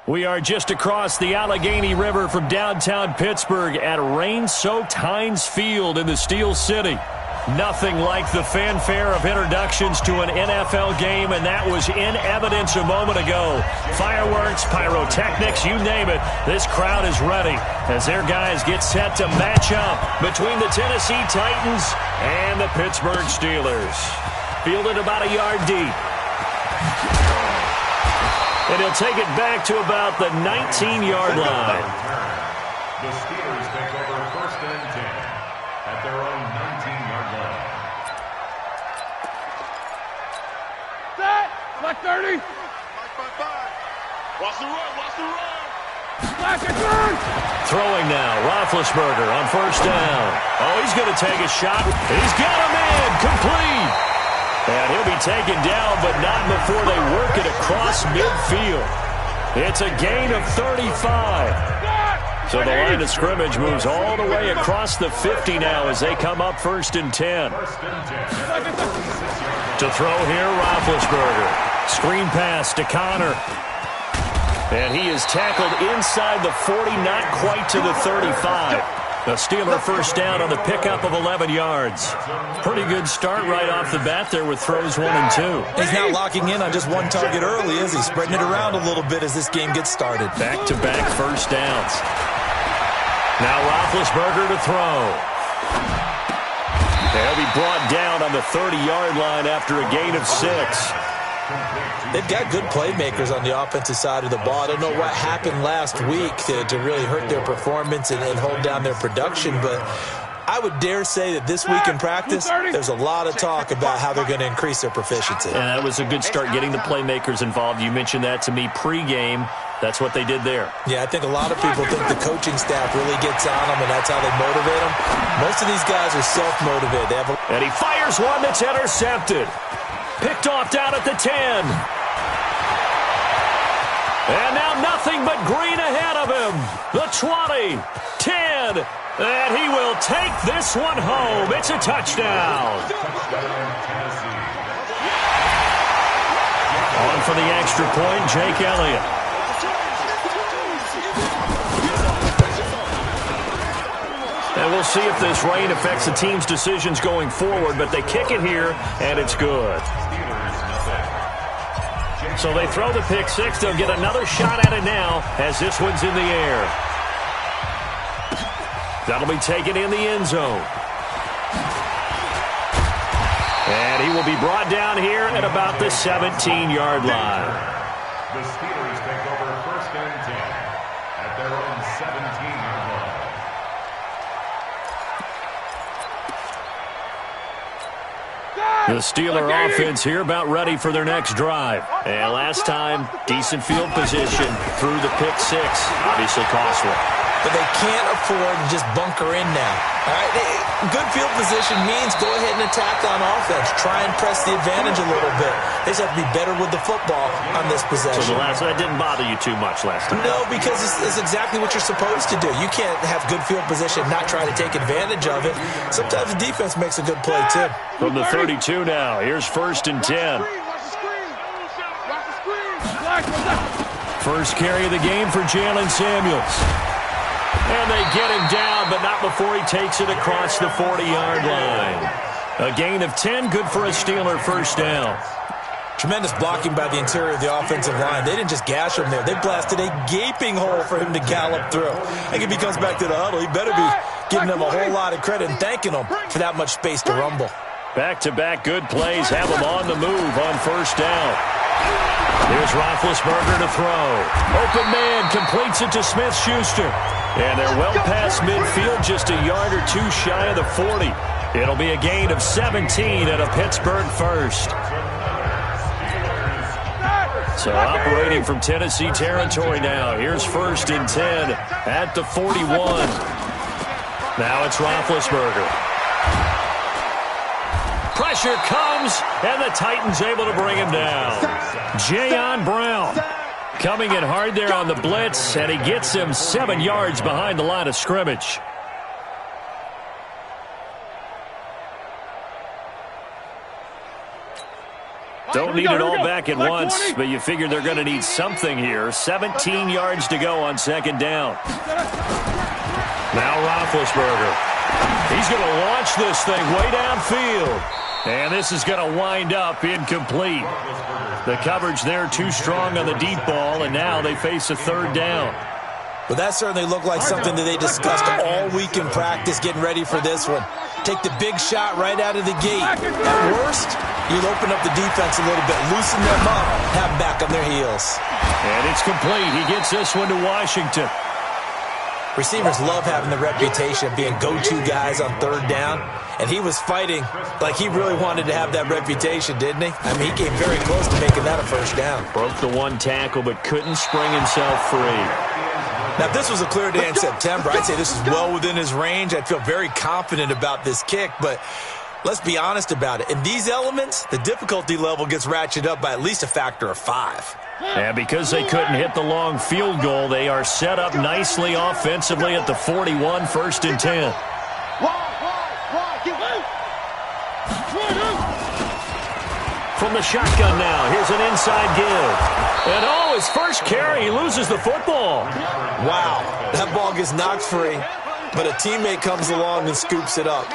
We are just across the Allegheny River from downtown Pittsburgh at rain-soaked Heinz Field in the Steel City. Nothing like the fanfare of introductions to an NFL game, and that was in evidence a moment ago. Fireworks, pyrotechnics, you name it. This crowd is ready as their guys get set to match up between the Tennessee Titans and the Pittsburgh Steelers. Fielded about a yard deep. And he'll take it back to about the 19-yard line. The Steelers take over 1st and 10 at their own 19-yard line. Set! Black 30! 5-5-5. Watch the run, watch the run! Black and turn! Throwing now, Roethlisberger on 1st down. Oh, he's going to take a shot. He's got him in, complete. And he'll be taken down, but not before they work it across midfield. It's a gain of 35. So the line of scrimmage moves all the way across the 50 now as they come up 1st and 10. To throw here, Roethlisberger. Screen pass to Connor. And he is tackled inside the 40, not quite to the 35. A Steeler 1st down on the pickup of 11 yards. Pretty good start right off the bat there with throws 1 and 2. He's not locking in on just one target early, is he? Spreading it around a little bit as this game gets started. Back-to-back 1st downs. Now Roethlisberger to throw. They'll be brought down on the 30-yard line after a gain of 6. They've got good playmakers on the offensive side of the ball. I don't know what happened last week to really hurt their performance and hold down their production, but I would dare say that this week in practice, there's a lot of talk about how they're going to increase their proficiency. And that was a good start getting the playmakers involved. You mentioned that to me pregame. That's what they did there. Yeah, I think a lot of people think the coaching staff really gets on them, and that's how they motivate them. Most of these guys are self-motivated. And he fires one that's intercepted. Picked off down at the 10. And now nothing but green ahead of him. The 20, 10, and he will take this one home. It's a touchdown. On for the extra point, Jake Elliott. And we'll see if this rain affects the team's decisions going forward, but they kick it here, and it's good. So they throw the pick 6. They'll get another shot at it now as this one's in the air. That'll be taken in the end zone. And he will be brought down here at about the 17-yard line. The Steelers take over 1st and 10 at their own 17-yard line. The Steeler offense here about ready for their next drive. And last time, decent field position through the pick 6. Obviously costly. But they can't afford to just bunker in now. All right? Good field position means go ahead and attack on offense. Try and press the advantage a little bit. They just have to be better with the football on this possession. So that didn't bother you too much last time? No, because it's exactly what you're supposed to do. You can't have good field position, not try to take advantage of it. Sometimes the defense makes a good play, too. From the 32 now, here's 1st and 10. First carry of the game for Jalen Samuels. And they get him down, but not before he takes it across the 40-yard line. A gain of 10, good for a Steeler 1st down. Tremendous blocking by the interior of the offensive line. They didn't just gash him there. They blasted a gaping hole for him to gallop through. I think if he comes back to the huddle, he better be giving them a whole lot of credit and thanking them for that much space to rumble. Back-to-back good plays have him on the move on 1st down. Here's Roethlisberger to throw. Open man completes it to Smith-Schuster. And they're well past midfield, just a yard or 2 shy of the 40. It'll be a gain of 17 at a Pittsburgh 1st. So operating from Tennessee territory now. Here's 1st and 10 at the 41. Now it's Roethlisberger. Pressure comes, and the Titans able to bring him down. Jayon Brown coming in hard there on the blitz, and he gets him 7 yards behind the line of scrimmage. Don't need it all back at once, but you figure they're going to need something here. 17 yards to go on second down. Now Roethlisberger. He's going to launch this thing way downfield. And this is going to wind up incomplete. The coverage there too strong on the deep ball, and now they face a third down. Well, that certainly looked like something that they discussed all week in practice getting ready for this one. Take the big shot right out of the gate. At worst, you'll open up the defense a little bit, loosen them up, have them back on their heels. And it's complete. He gets this one to Washington. Receivers love having the reputation of being go-to guys on third down, and he was fighting like he really wanted to have that reputation, didn't he? I mean, he came very close to making that a first down. Broke the one tackle, but couldn't spring himself free. Now, if this was a clear day in September, I'd say this is well within his range. I'd feel very confident about this kick, but let's be honest about it. In these elements, the difficulty level gets ratcheted up by at least a factor of 5. And because they couldn't hit the long field goal, they are set up nicely offensively at the 41, 1st and 10. From the shotgun now, here's an inside give. And oh, his first carry, he loses the football. Wow, that ball gets knocked free, but a teammate comes along and scoops it up.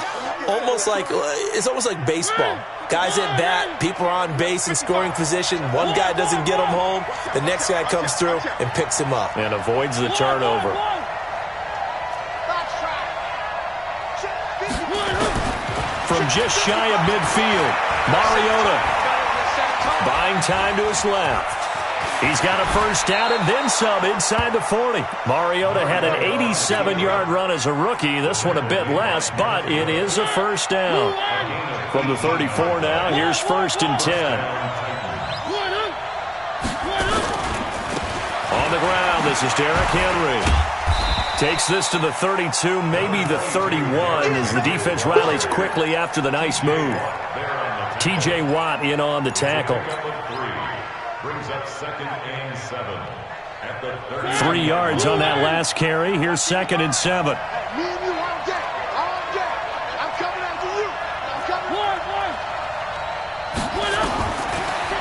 It's almost like baseball. Guys at bat, people are on base in scoring position. One guy doesn't get him home. The next guy comes through and picks him up. And avoids the turnover. From just shy of midfield, Mariota buying time to his left. He's got a first down and then some inside the 40. Mariota had an 87-yard run as a rookie. This one a bit less, but it is a first down. From the 34 now, here's 1st and 10. On the ground, this is Derrick Henry. Takes this to the 32, maybe the 31, as the defense rallies quickly after the nice move. T.J. Watt in on the tackle. Brings up 2nd and 7 at the 3 yards on that last carry. Here's 2nd and 7. Me and you all day. All day. I'm coming after you. I'm coming.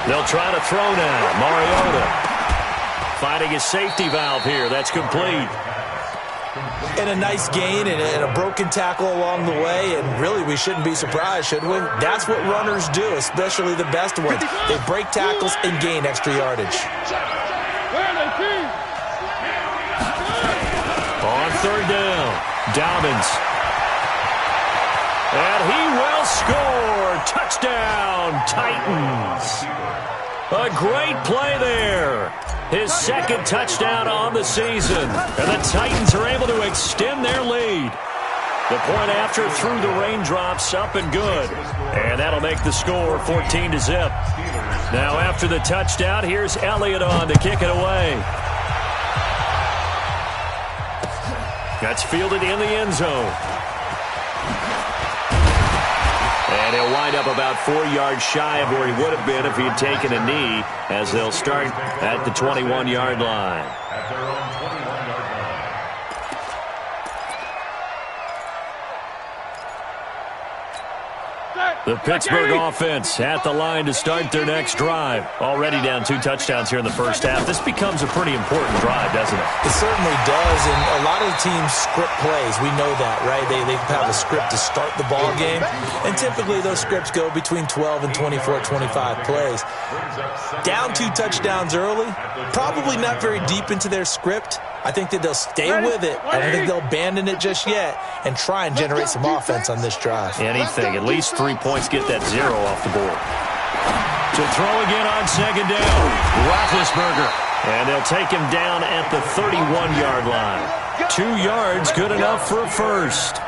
They'll try to throw now. Mariota finding his safety valve here. That's complete. And a nice gain and a broken tackle along the way, and really we shouldn't be surprised, should we? That's what runners do, especially the best ones. They break tackles and gain extra yardage. On 3rd down, Dobbins. And he will score. Touchdown, Titans. A great play there. His 2nd touchdown on the season. And the Titans are able to extend their lead. The point after through the raindrops, up and good. And that'll make the score 14-0. Now after the touchdown, here's Elliott on to kick it away. That's fielded in the end zone. And he'll wind up about 4 yards shy of where he would have been if he had taken a knee, as they'll start at the 21-yard line. at their own 21-yard line. The Pittsburgh offense at the line to start their next drive. Already down 2 touchdowns here in the first half. This becomes a pretty important drive, doesn't it? It certainly does, and a lot of the teams script plays. We know that, right? They have a script to start the ball game, and typically those scripts go between 12 and 24, 25 plays. Down 2 touchdowns early, probably not very deep into their script. I think that they'll stay with it. I don't think they'll abandon it just yet and try and generate some offense on this drive. Anything, at least 3 points, get that 0 off the board. To throw again on second down, Roethlisberger. And they'll take him down at the 31-yard line. 2 yards, good enough for a first.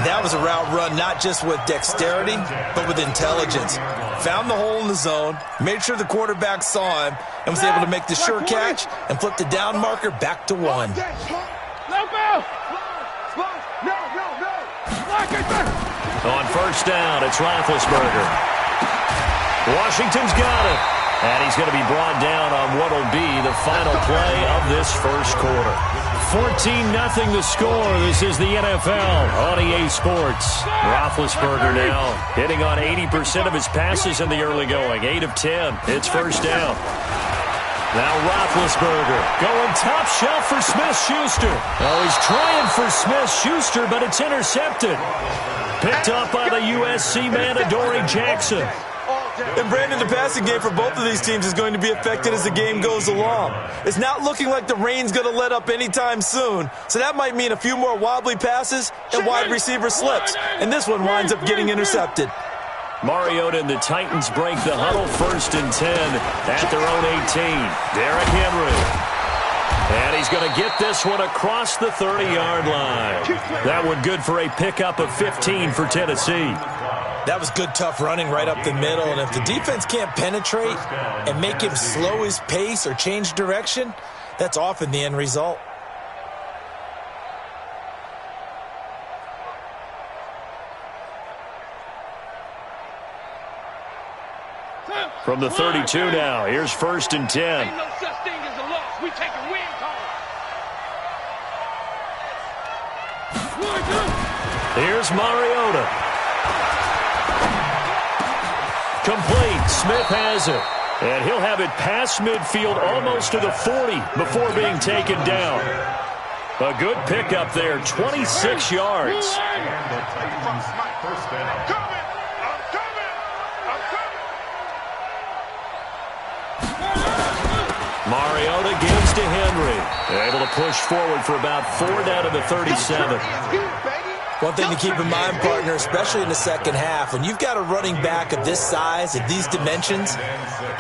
That was a route run not just with dexterity, but with intelligence. Found the hole in the zone, made sure the quarterback saw him, and was able to make the sure catch and flip the down marker back to 1. No, Bill! On first down, it's Roethlisberger. Washington's got it. And he's going to be brought down on what will be the final play of this first quarter. 14-0 the score. This is the NFL on EA Sports. Roethlisberger now hitting on 80% of his passes in the early going. 8 of 10. It's first down. Now Roethlisberger going top shelf for Smith-Schuster. Oh, he's trying for Smith-Schuster, but it's intercepted. Picked up by the USC man, Adoree Jackson. And Brandon, the passing game for both of these teams is going to be affected as the game goes along. It's not looking like the rain's going to let up anytime soon, so that might mean a few more wobbly passes and wide receiver slips, and this one winds up getting intercepted. Mariota and the Titans break the huddle, 1st and 10 at their own 18. Derrick Henry. And he's going to get this one across the 30-yard line. That one good for a pickup of 15 for Tennessee. That was good, tough running right up the middle, and if the defense can't penetrate and make him slow his pace or change direction, that's often the end result. From the 32 now, here's 1st and 10. Ain't no such thing as a loss. We take a win call. Here's Mariota. Complete. Smith has it. And he'll have it past midfield almost to the 40 before being taken down. A good pickup there, 26 yards. First down. Mariota gives to Henry. Able to push forward for about 4 down to the 37. One thing to keep in mind, partner, especially in the second half, when you've got a running back of this size, of these dimensions,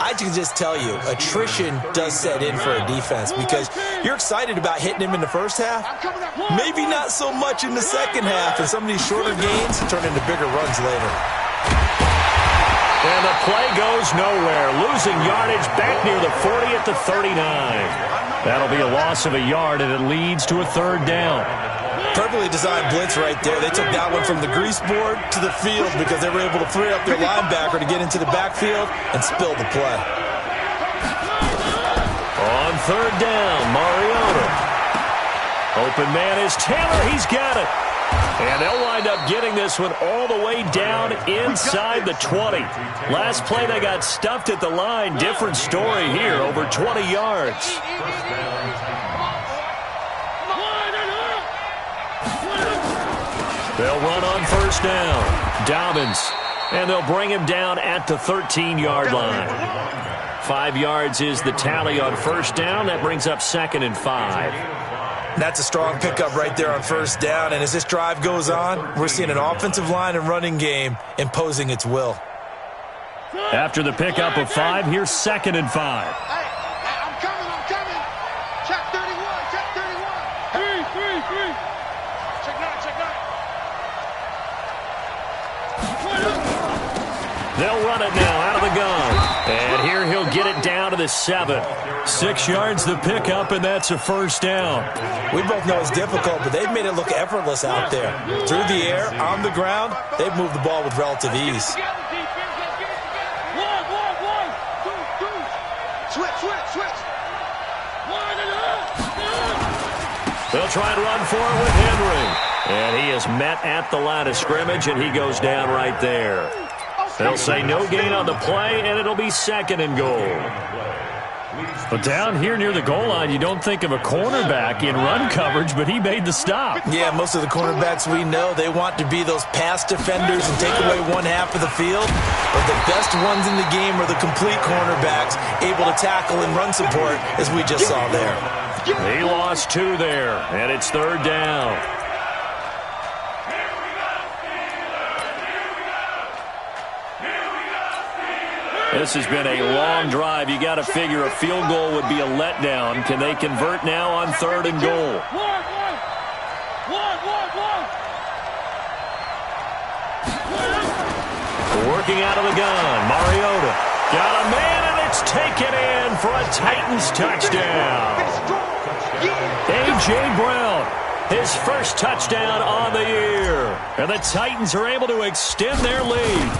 I can just tell you, attrition does set in for a defense because you're excited about hitting him in the first half, maybe not so much in the second half, and some of these shorter gains turn into bigger runs later. And the play goes nowhere, losing yardage back near the 40 at the 39. That'll be a loss of a yard, and it leads to a 3rd down. Perfectly designed blitz right there. They took that one from the grease board to the field because they were able to free up their linebacker to get into the backfield and spill the play. On 3rd down, Mariota. Open man is Taylor. He's got it. And they'll wind up getting this one all the way down inside the 20. Last play they got stuffed at the line. Different story here, over 20 yards. They'll run on 1st down. Dobbins. And they'll bring him down at the 13-yard line. 5 yards is the tally on 1st down. That brings up 2nd and 5. That's a strong pickup right there on 1st down. And as this drive goes on, we're seeing an offensive line and running game imposing its will. After the pickup of 5, here's 2nd and 5. Hey, I'm coming. Check 31, check 31. 3. Check 9. They'll run it now out of the gun. And here he'll get it down to the 7. 6 yards the pickup, and that's a 1st down. We both know it's difficult, but they've made it look effortless out there. Through the air, on the ground, they've moved the ball with relative ease. Switch. They'll try and run for it with Henry. And he is met at the line of scrimmage, and he goes down right there. They'll say no gain on the play, and it'll be 2nd and goal. But down here near the goal line, you don't think of a cornerback in run coverage, but he made the stop. Yeah, most of the cornerbacks we know, they want to be those pass defenders and take away one half of the field. But the best ones in the game are the complete cornerbacks, able to tackle and run support, as we just saw there. He lost 2 there, and it's 3rd down. This has been a long drive. You got to figure a field goal would be a letdown. Can they convert now on 3rd and goal? Working out of the gun, Mariota got a man, and it's taken in for a Titans touchdown. A.J. Brown, his 1st touchdown on the year, and the Titans are able to extend their lead.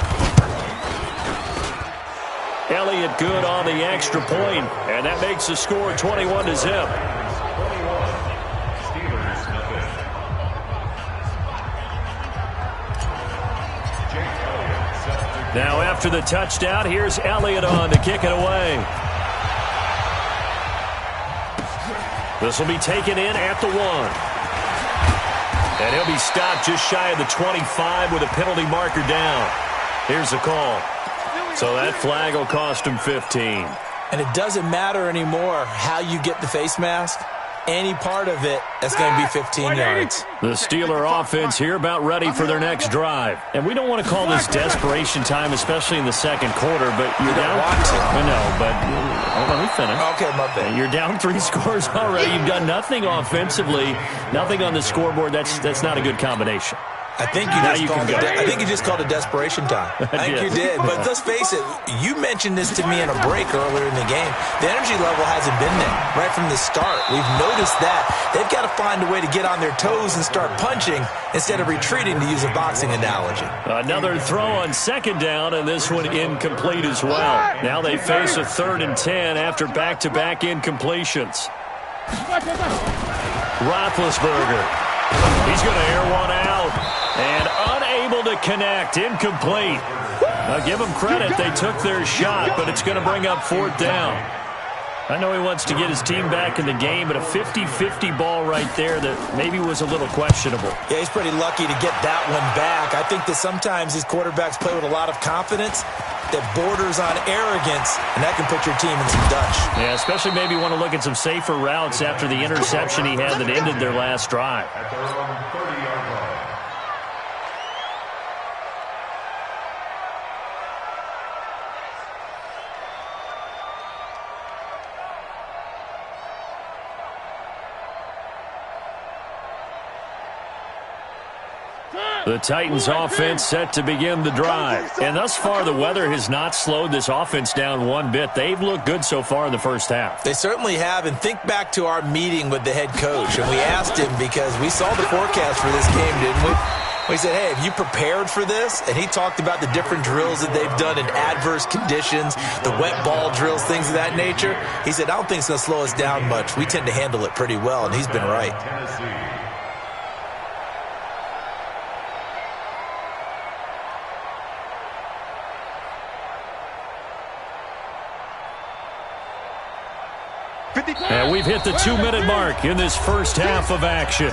Elliott good on the extra point, and that makes the score 21-0. Now after the touchdown, here's Elliott on to kick it away. This will be taken in at the 1. And he'll be stopped just shy of the 25 with a penalty marker down. Here's the call. So that flag will cost him 15. And it doesn't matter anymore how you get the face mask. Any part of it, that's going to be 15 yards. The Steeler offense here about ready for their next drive. And we don't want to call this desperation time, especially in the second quarter, but you're down. No, but let me finish. Okay, my bad. You're down 3 scores already. You've done nothing offensively, nothing on the scoreboard. That's not a good combination. I think you just called it desperation time. I think you did. But let's face it, you mentioned this to me in a break earlier in the game. The energy level hasn't been there right from the start. We've noticed that. They've got to find a way to get on their toes and start punching instead of retreating, to use a boxing analogy. Another throw on second down, and this one incomplete as well. Now they face a 3rd and 10 after back-to-back incompletions. Roethlisberger. He's going to air one out. And unable to connect. Incomplete. Now give them credit. They took their shot, but it's going to bring up 4th down. I know he wants to get his team back in the game, but a 50-50 ball right there that maybe was a little questionable. Yeah, he's pretty lucky to get that one back. I think that sometimes these quarterbacks play with a lot of confidence that borders on arrogance, and that can put your team in some Dutch. Yeah, especially maybe want to look at some safer routes after the interception he had that ended their last drive. At their own 30-yard line. The Titans offense set to begin the drive. And thus far, the weather has not slowed this offense down one bit. They've looked good so far in the first half. They certainly have. And think back to our meeting with the head coach. And we asked him, because we saw the forecast for this game, didn't we? We said, hey, have you prepared for this? And he talked about the different drills that they've done in adverse conditions, the wet ball drills, things of that nature. He said, I don't think it's going to slow us down much. We tend to handle it pretty well, and he's been right. And we've hit the 2-minute mark in this first half of action.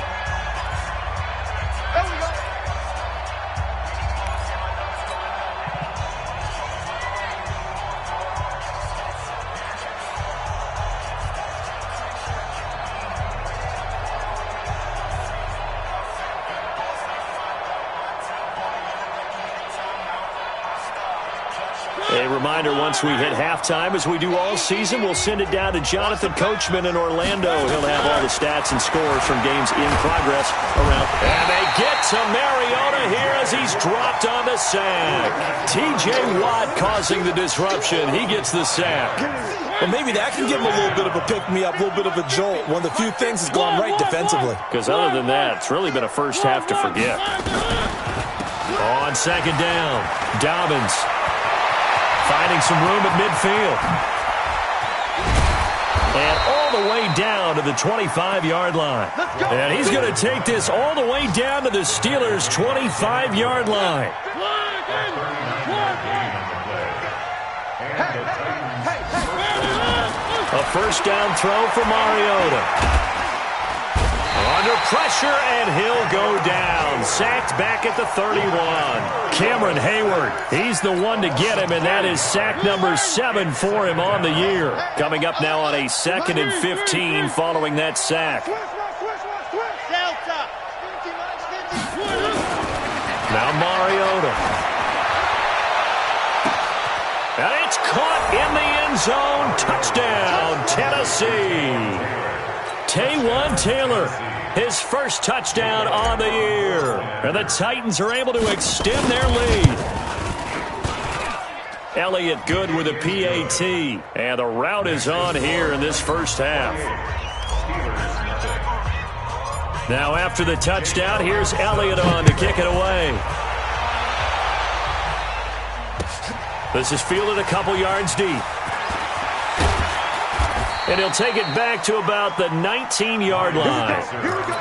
A reminder, once we hit halftime, as we do all season, we'll send it down to Jonathan Coachman in Orlando. He'll have all the stats and scores from games in progress around. And they get to Mariota here as he's dropped on the sack. T.J. Watt causing the disruption. He gets the sack. Well, maybe that can give him a little bit of a pick-me-up, a little bit of a jolt. One of the few things that's gone right defensively. Because other than that, it's really been a first half to forget. On second down, Dobbins finding some room at midfield. And all the way down to the 25-yard line. And he's going to take this all the way down to the Steelers' 25-yard line. A first down throw for Mariota. Under pressure, and he'll go down. Sacked back at the 31. Cameron Hayward, he's the one to get him, and that is sack number 7 for him on the year. Coming up now on a 2nd and 15 following that sack. Now Mariota. And it's caught in the end zone. Touchdown, Tennessee. Taywan Taylor, his first touchdown on the year. And the Titans are able to extend their lead. Elliott good with a PAT. And the route is on here in this first half. Now after the touchdown, here's Elliott on to kick it away. This is fielded a couple yards deep. And he'll take it back to about the 19-yard line. Here we go.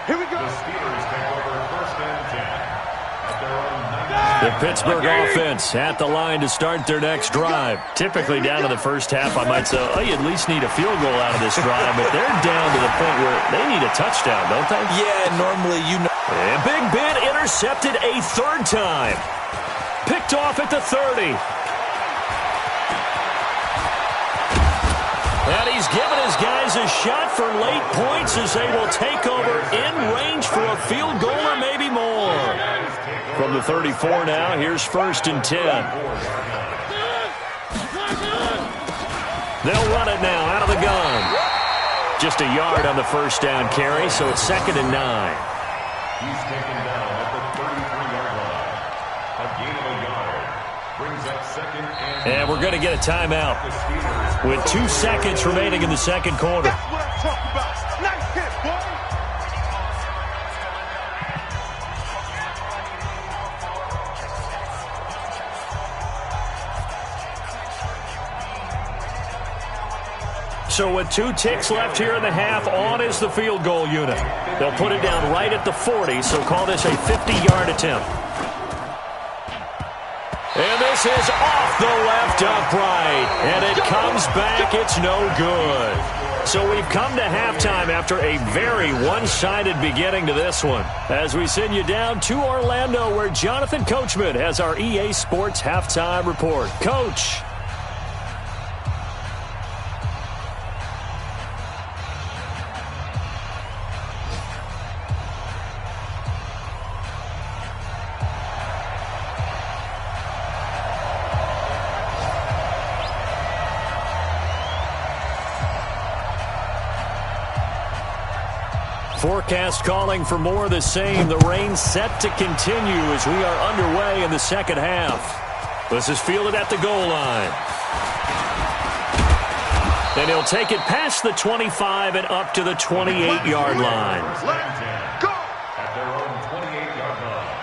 Here we go. The Steelers take over first and 10 at their own 19. The Pittsburgh offense at the line to start their next drive. Typically down to the first half, I might say, oh, you at least need a field goal out of this drive. But they're down to the point where they need a touchdown, don't they? Yeah, normally you know. And Big Ben intercepted a third time. Picked off at the 30. And he's given his guys a shot for late points as they will take over in range for a field goal or maybe more. From the 34 now, here's first and 10. They'll run it now out of the gun. Just a yard on the first down carry, so it's second and 9. He's taken down at the 33-yard line. A gain of a yard brings up second and we're going to get a timeout with 2 seconds remaining in the second quarter. That's what I'm talking about. Nice hit, boy. So with 2 ticks left here in the half, on is the field goal unit. They'll put it down right at the 40, so call this a 50-yard attempt. And this is off the left upright, and it comes back. It's no good. So we've come to halftime after a very one-sided beginning to this one. As we send you down to Orlando, where Jonathan Coachman has our EA Sports halftime report. Coach. Forecast calling for more of the same. The rain set to continue as we are underway in the second half. This is fielded at the goal line. And he'll take it past the 25 and up to the 28-yard line. Let's go. at their own 28-yard line.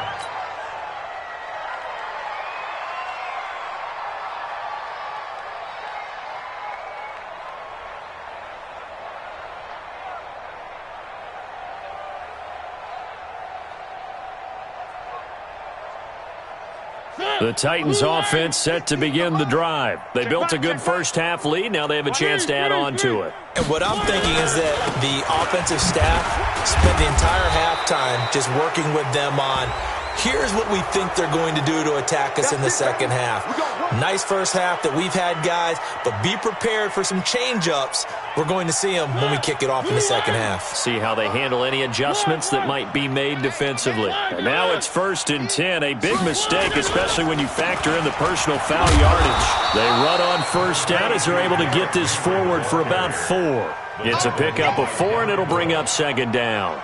The Titans offense set to begin the drive. They built a good first-half lead. Now they have a chance to add on to it. And what I'm thinking is that the offensive staff spent the entire halftime just working with them on, here's what we think they're going to do to attack us in the second half. Nice first half that we've had, guys, but be prepared for some change-ups. We're going to see them when we kick it off in the second half. See how they handle any adjustments that might be made defensively. And now it's first and 10. A big mistake, especially when you factor in the personal foul yardage. They run on first down as they're able to get this forward for about 4. It's a pickup of 4, and it'll bring up second down.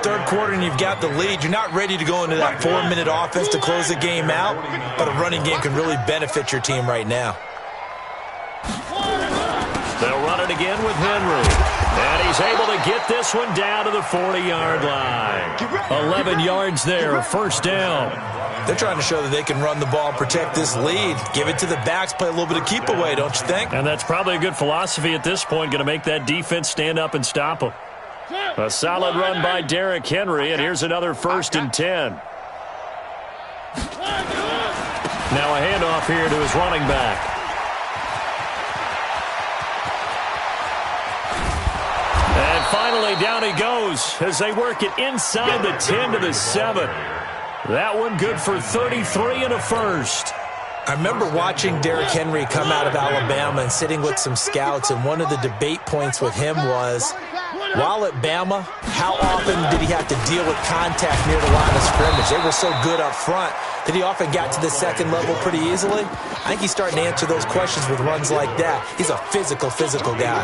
Third quarter and you've got the lead. You're not ready to go into that 4-minute offense to close the game out, but a running game can really benefit your team right now. They'll run it again with Henry. And he's able to get this one down to the 40-yard line. 11 yards there, first down. They're trying to show that they can run the ball and protect this lead. Give it to the backs, play a little bit of keep away, don't you think? And that's probably a good philosophy at this point, going to make that defense stand up and stop them. A solid run by Derrick Henry, and here's another first and 10. Now a handoff here to his running back. And finally down he goes as they work it inside the 10 to the 7. That one good for 33 and a first. I remember watching Derrick Henry come out of Alabama and sitting with some scouts, and one of the debate points with him was, while at Bama, how often did he have to deal with contact near the line of scrimmage? They were so good up front that he often got to the second level pretty easily. I think he's starting to answer those questions with runs like that. He's a physical guy.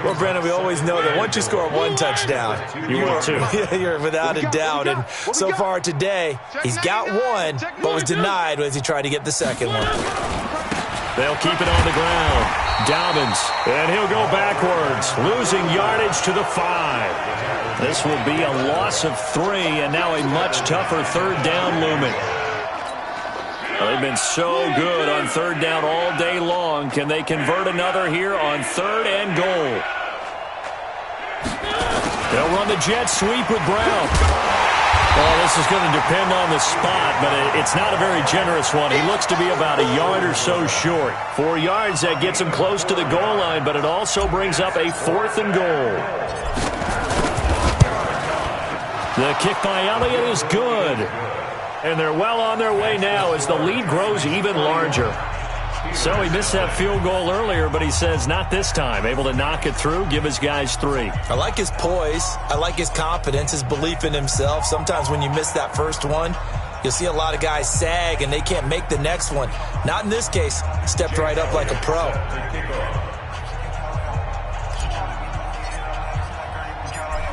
Well, Brandon, we always know that once you score one touchdown, you're without a doubt. And so far today, he's got one, but was denied as he tried to get the second one. They'll keep it on the ground. Dobbins, and he'll go backwards, losing yardage to the 5. This will be a loss of 3, and now a much tougher third down looming. Well, they've been so good on third down all day long. Can they convert another here on third and goal? They'll run the jet sweep with Brown. Well, this is going to depend on the spot, but it's not a very generous one. He looks to be about a yard or so short. 4 yards, that gets him close to the goal line, but it also brings up a 4th and goal. The kick by Elliott is good. And they're well on their way now as the lead grows even larger. So he missed that field goal earlier, but he says not this time. Able to knock it through, give his guys 3. I like his poise. I like his confidence, his belief in himself. Sometimes when you miss that first one, you'll see a lot of guys sag and they can't make the next one. Not in this case. Stepped right up like a pro.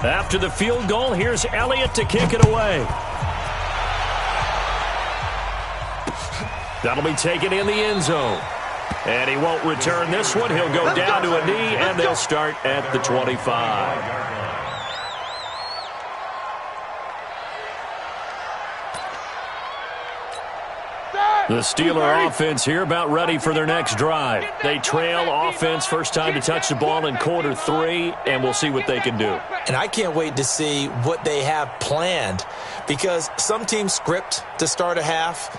After the field goal, here's Elliott to kick it away. That'll be taken in the end zone. And he won't return this one. He'll go down to a knee, and they'll start at the 25. The Steeler offense here about ready for their next drive. They trail offense first time to touch the ball in quarter 3, and we'll see what they can do. And I can't wait to see what they have planned, because some teams script to start a half.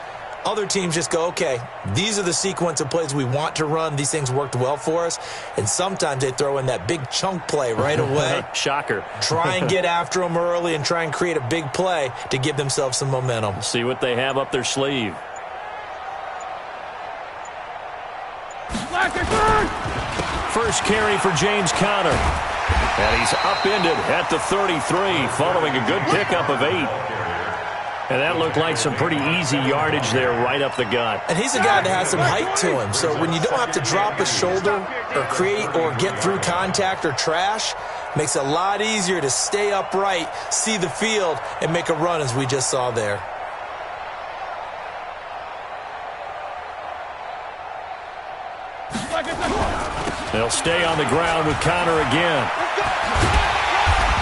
Other teams just go, okay, these are the sequence of plays we want to run. These things worked well for us. And sometimes they throw in that big chunk play right away. Shocker. Try and get after them early and try and create a big play to give themselves some momentum. See what they have up their sleeve. First carry for James Conner. And he's upended at the 33 following a good pickup of 8. And that looked like some pretty easy yardage there right up the gut. And he's a guy that has some height to him. So when you don't have to drop a shoulder or create or get through contact or trash, makes it a lot easier to stay upright, see the field, and make a run as we just saw there. They'll stay on the ground with Conner again.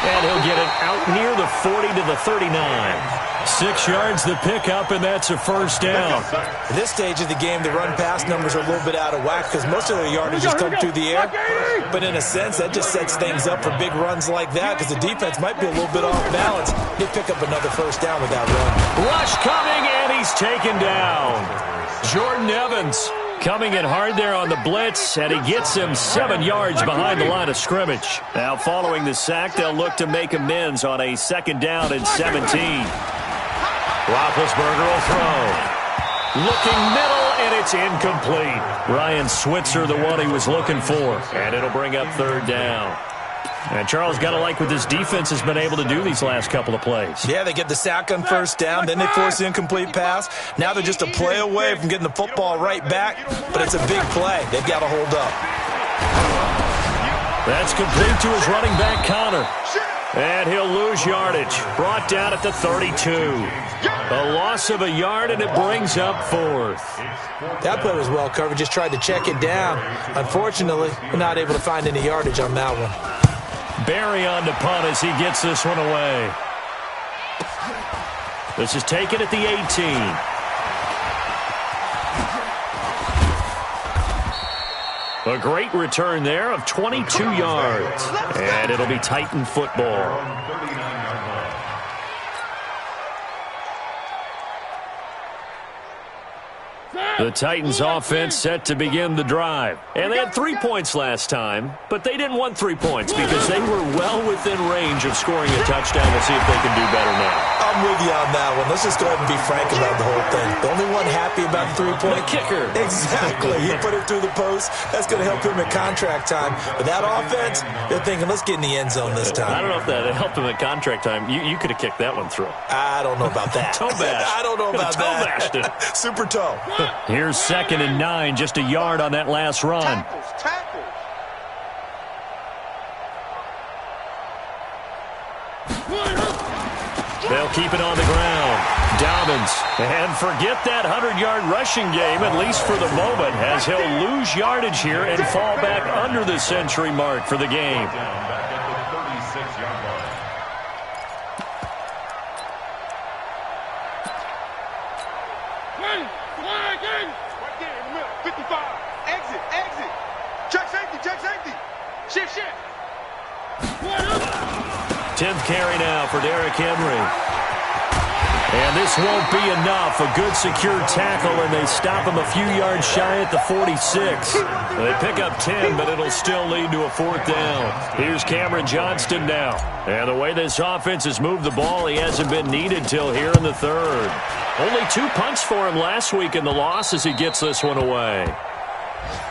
And he'll get it out near the 40 to the 39. 6 yards the pickup, and that's a first down. At this stage of the game, the run-pass numbers are a little bit out of whack because most of their yardage just come through the air. But in a sense, that just sets things up for big runs like that because the defense might be a little bit off balance. He'll pick up another first down with that run. Rush coming, and he's taken down. Jordan Evans coming in hard there on the blitz, and he gets him 7 yards behind the line of scrimmage. Now, following the sack, they'll look to make amends on a 2nd down and 17. Roethlisberger will throw. Looking middle, and it's incomplete. Ryan Switzer, the one he was looking for. And it'll bring up 3rd down. And Charles got to like what this defense has been able to do these last couple of plays. Yeah, they get the sack on first down, then they force the incomplete pass. Now they're just a play away from getting the football right back, but it's a big play. They've got to hold up. That's complete to his running back, Conner. And he'll lose yardage. Brought down at the 32. A loss of a yard, and it brings up 4th. That play was well covered. Just tried to check it down. Unfortunately, we're not able to find any yardage on that one. Barry on the punt as he gets this one away. This is taken at the 18. A great return there of 22 yards. And it'll be Titan football. The Titans offense set to begin the drive. And they had 3 points last time, but they didn't want 3 points because they were well within range of scoring a touchdown. We'll see if they can do better now. I'm with you on that one. Let's just go ahead and be frank about the whole thing. The only one happy about the 3-point. The kicker. Exactly. He put it through the post. That's going to help him at contract time. But that offense, they're thinking, let's get in the end zone this time. I don't know if that helped him at contract time. You could have kicked that one through. I don't know about that. Toe bash. I don't know about toe bashed it. Super toe. Here's 2nd and 9, just a yard on that last run. Tackles. They'll keep it on the ground. Dobbins. And forget that 100-yard rushing game, at least for the moment, as he'll lose yardage here and fall back under the century mark for the game. Right there in the middle. 55. Exit, exit. Check safety, check safety. Shift, shift. 10th carry now for Derrick Henry. And this won't be enough. A good secure tackle, and they stop him a few yards shy at the 46. They pick up 10, but it'll still lead to a 4th down. Here's Cameron Johnston now. And the way this offense has moved the ball, he hasn't been needed till here in the 3rd. Only 2 punts for him last week in the loss as he gets this one away.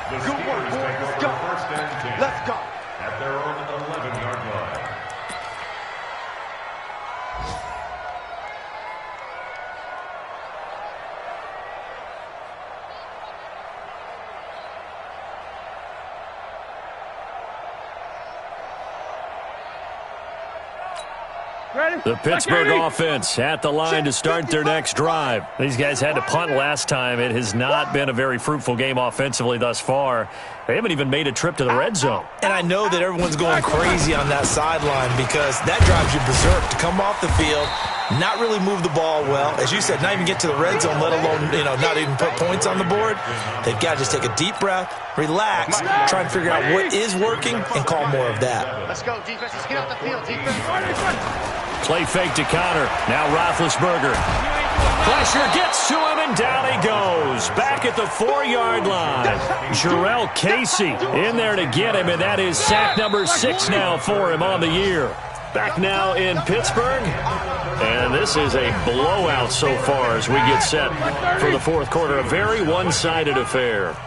Good work, boys. Let's go. Let's go. At their own 11-yard line. The Pittsburgh offense at the line to start their next drive. These guys had to punt last time. It has not been a very fruitful game offensively thus far. They haven't even made a trip to the red zone. And I know that everyone's going crazy on that sideline because that drives you berserk to come off the field, not really move the ball well. As you said, not even get to the red zone, let alone, not even put points on the board. They've got to just take a deep breath, relax, try and figure out what is working, and call more of that. Let's go, defense. Let's get off the field, defense. Play fake to Connor. Now Roethlisberger. Pressure gets to him, and down he goes. Back at the 4-yard line. Jarrell Casey in there to get him, and that is sack number 6 now for him on the year. Back now in Pittsburgh. And this is a blowout so far as we get set for the 4th quarter. A very one-sided affair.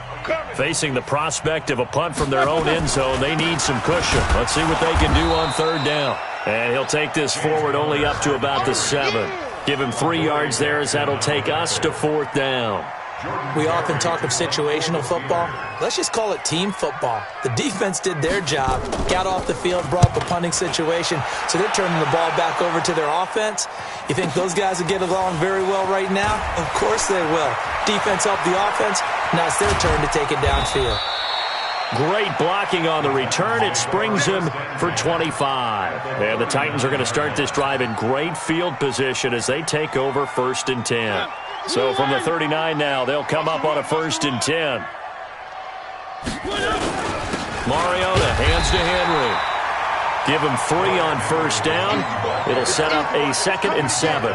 Facing the prospect of a punt from their own end zone, they need some cushion. Let's see what they can do on 3rd down. And he'll take this forward only up to about the 7. Give him 3 yards there as that'll take us to 4th down. We often talk of situational football. Let's just call it team football. The defense did their job, got off the field, brought the punting situation, so they're turning the ball back over to their offense. You think those guys will get along very well right now? Of course they will. Defense helped the offense. Now it's their turn to take it downfield. Great blocking on the return. It springs him for 25. And the Titans are going to start this drive in great field position as they take over 1st and 10. So from the 39 now, they'll come up on a 1st and 10. Mariota hands to Henry. Give him 3 on 1st down. It'll set up a 2nd and 7.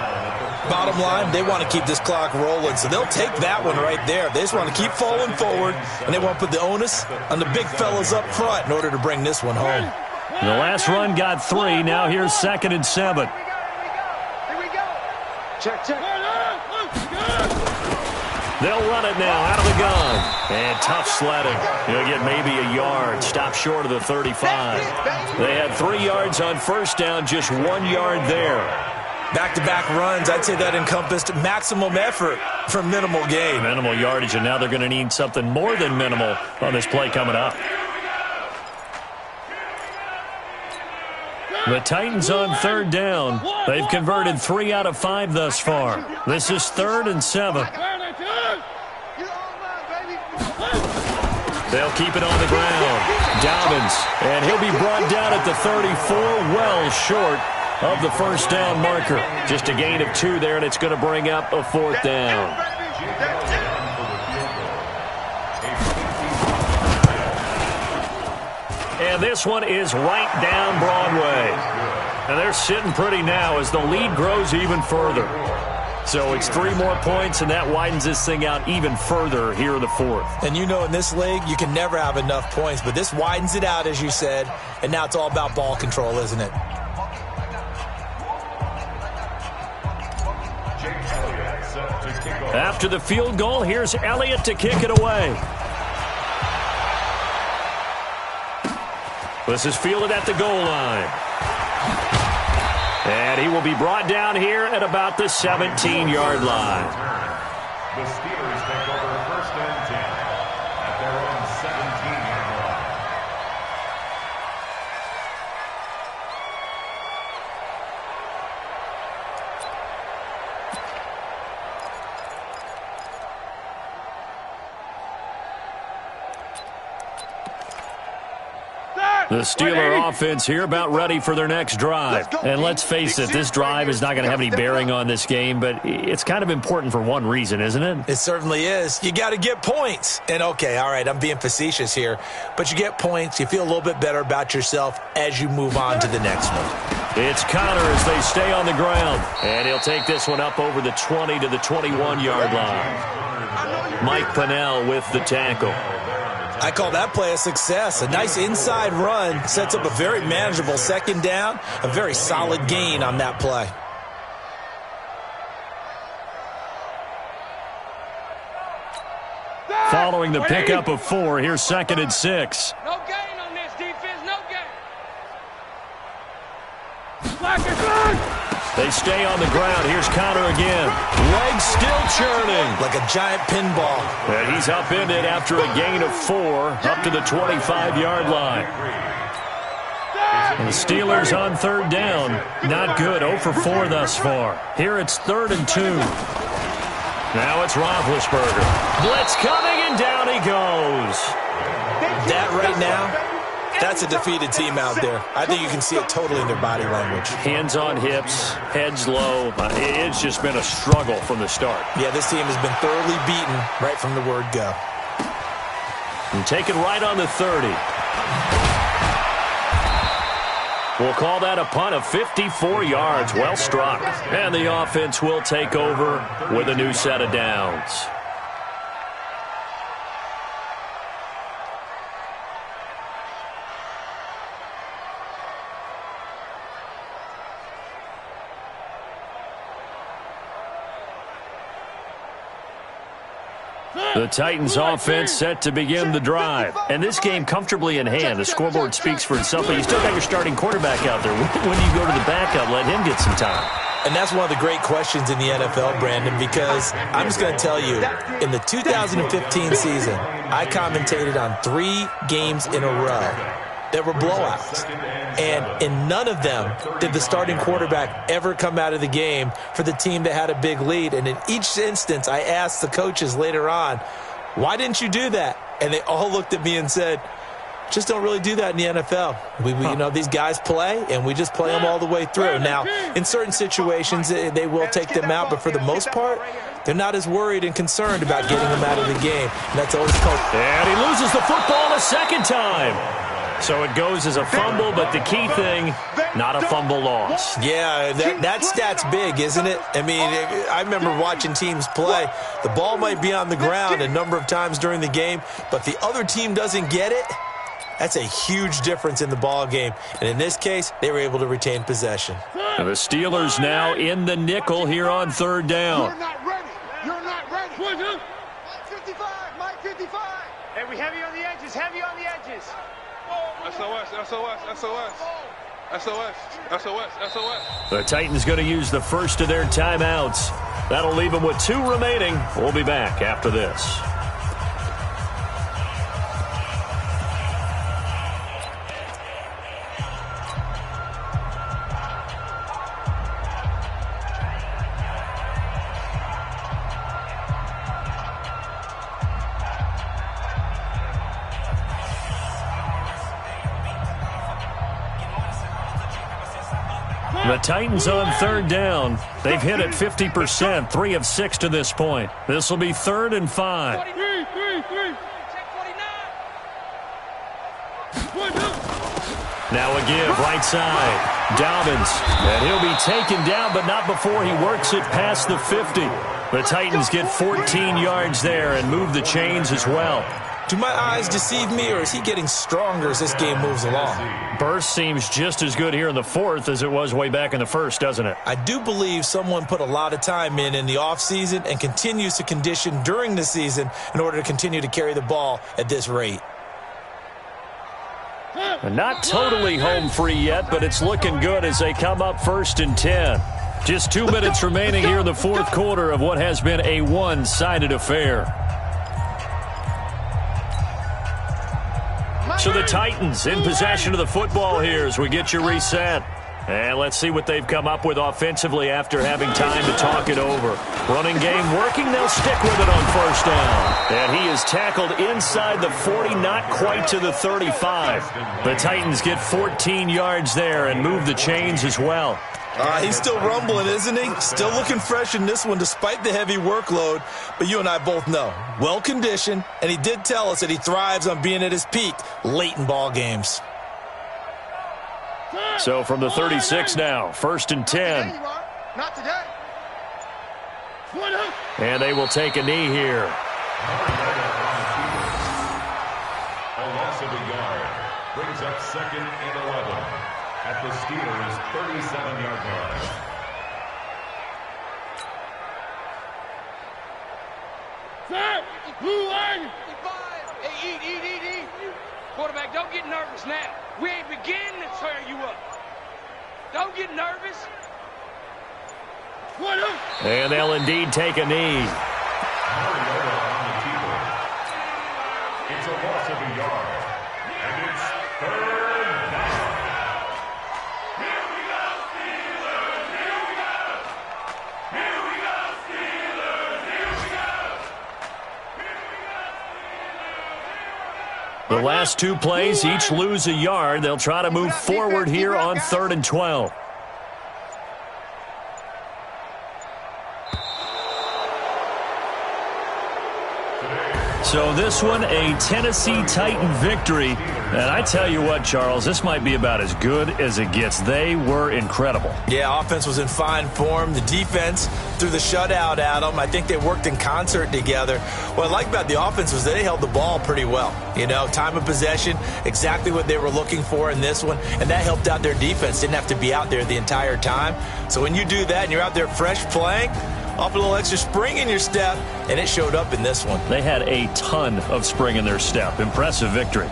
Bottom line, they want to keep this clock rolling, so they'll take that one right there. They just want to keep falling forward, and they want to put the onus on the big fellas up front in order to bring this one home. The last run got 3. Now here's 2nd and 7. Here we go. Check, check. They'll run it now out of the gun. And tough sledding. He'll get maybe a yard. Stop short of the 35. They had 3 yards on 1st down, just 1 yard there. Back-to-back runs, I'd say that encompassed maximum effort for minimal gain. Minimal yardage, and now they're going to need something more than minimal on this play coming up. The Titans on 3rd down. They've converted 3 out of 5 thus far. This is 3rd and 7. They'll keep it on the ground. Dobbins, and he'll be brought down at the 34, well short of the 1st down marker. Just a gain of 2 there, and it's going to bring up a 4th down. And this one is right down Broadway. And they're sitting pretty now as the lead grows even further. So it's 3 more points, and that widens this thing out even further here in the 4th. And in this league, you can never have enough points, but this widens it out, as you said, and now it's all about ball control, isn't it? After the field goal, here's Elliott to kick it away. This is fielded at the goal line. And he will be brought down here at about the 17-yard line. The Steelers take over 1st and 10 at their own 17-yard line. Set. The Steeler offense here about ready for their next drive. And let's face it, this drive is not going to have any bearing on this game, but it's kind of important for one reason, isn't it? It certainly is. You got to get points. And, okay, all right, I'm being facetious here, but you get points. You feel a little bit better about yourself as you move on to the next one. It's Connor as they stay on the ground. And he'll take this one up over the 20 to the 21-yard line. Mike Pennell with the tackle. I call that play a success. A nice inside run sets up a very manageable second down, a very solid gain on that play. Following the pickup of 4, here's 2nd and 6. No gain on this defense, no gain. They stay on the ground. Here's Connor again. Legs still churning. Like a giant pinball. And he's upended after a gain of 4 up to the 25-yard line. And the Steelers on 3rd down. Not good. 0 for 4 thus far. Here it's 3rd and 2. Now it's Roethlisberger. Blitz coming, and down he goes. That right now, that's a defeated team out there. I think you can see it totally in their body language. Hands on hips, heads low. It's just been a struggle from the start. Yeah, this team has been thoroughly beaten right from the word go. And taken right on the 30. We'll call that a punt of 54 yards. Well struck. And the offense will take over with a new set of downs. The Titans offense set to begin the drive. And this game comfortably in hand. The scoreboard speaks for itself, but you still got your starting quarterback out there. When do you go to the backup, let him get some time? And that's one of the great questions in the NFL, Brandon, because I'm just going to tell you, in the 2015 season, I commentated on 3 games in a row that were blowouts. And in none of them did the starting quarterback ever come out of the game for the team that had a big lead. And in each instance, I asked the coaches later on, why didn't you do that? And they all looked at me and said, just don't really do that in the NFL. You know, these guys play, and we just play them all the way through. Now, in certain situations, they will take them out, but for the most part, they're not as worried and concerned about getting them out of the game. And that's always coached. And he loses the football a second time. So it goes as a fumble, but the key thing, not a fumble loss. Yeah, that stat's big, isn't it? I mean, I remember watching teams play. The ball might be on the ground a number of times during the game, but the other team doesn't get it. That's a huge difference in the ball game. And in this case, they were able to retain possession. And the Steelers now in the nickel here on 3rd down. You're not ready. You're not ready. Mike 55, Mike 55. Hey, we heavy on the edges, heavy on the edges. SOS, SOS, SOS. SOS, SOS, SOS. The Titans going to use the first of their timeouts. That'll leave them with 2 remaining. We'll be back after this. The Titans on 3rd down. They've hit it 50%, 3 of 6 to this point. This will be 3rd and 5. Now a give, right side. Dobbins, and he'll be taken down, but not before he works it past the 50. The Titans get 14 yards there and move the chains as well. Do my eyes deceive me, or is he getting stronger as this game moves along? Burst seems just as good here in the 4th as it was way back in the 1st, doesn't it? I do believe someone put a lot of time in the offseason and continues to condition during the season in order to continue to carry the ball at this rate. Not totally home free yet, but it's looking good as they come up 1st and 10. Just 2 minutes remaining here in the 4th quarter of what has been a one-sided affair. So the Titans in possession of the football here as we get you reset. And let's see what they've come up with offensively after having time to talk it over. Running game working. They'll stick with it on first down. And he is tackled inside the 40, not quite to the 35. The Titans get 14 yards there and move the chains as well. He's still rumbling, isn't he? Still looking fresh in this one despite the heavy workload. But you and I both know, well-conditioned, and he did tell us that he thrives on being at his peak late in ball games. So from the 36 now, 1st and 10. Not today. And they will take a knee here. A loss of a yard brings up 2nd and 11 at the Steelers' 37-yard line. Hey, eat. Quarterback, don't get nervous now. We ain't beginning to tear you up. Don't get nervous. And they'll indeed take a knee. It's a loss of a yard. And it's 3rd down. Here we go, Steelers! Here we go! Here we go, Steelers! Here we go! The last two plays each lose a yard. They'll try to move forward here on 3rd and 12. So this one, a Tennessee Titan victory. And I tell you what, Charles, this might be about as good as it gets. They were incredible. Yeah, offense was in fine form. The defense threw the shutout at them. I think they worked in concert together. What I like about the offense was they held the ball pretty well. You know, time of possession, exactly what they were looking for in this one. And that helped out their defense. Didn't have to be out there the entire time. So when you do that and you're out there fresh playing, off a little extra spring in your step, and it showed up in this one. They had a ton of spring in their step. Impressive victory.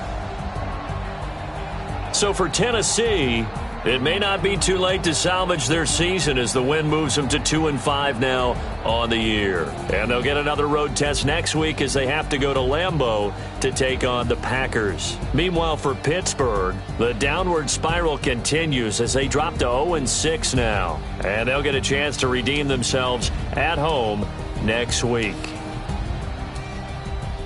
So for Tennessee, it may not be too late to salvage their season as the win moves them to 2-5 now on the year. And they'll get another road test next week as they have to go to Lambeau to take on the Packers. Meanwhile, for Pittsburgh, the downward spiral continues as they drop to 0-6 now. And they'll get a chance to redeem themselves at home next week.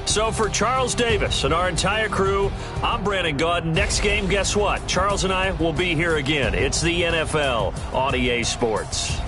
So for Charles Davis and our entire crew, I'm Brandon Gaudin. Next game, guess what? Charles and I will be here again. It's the NFL on EA Sports.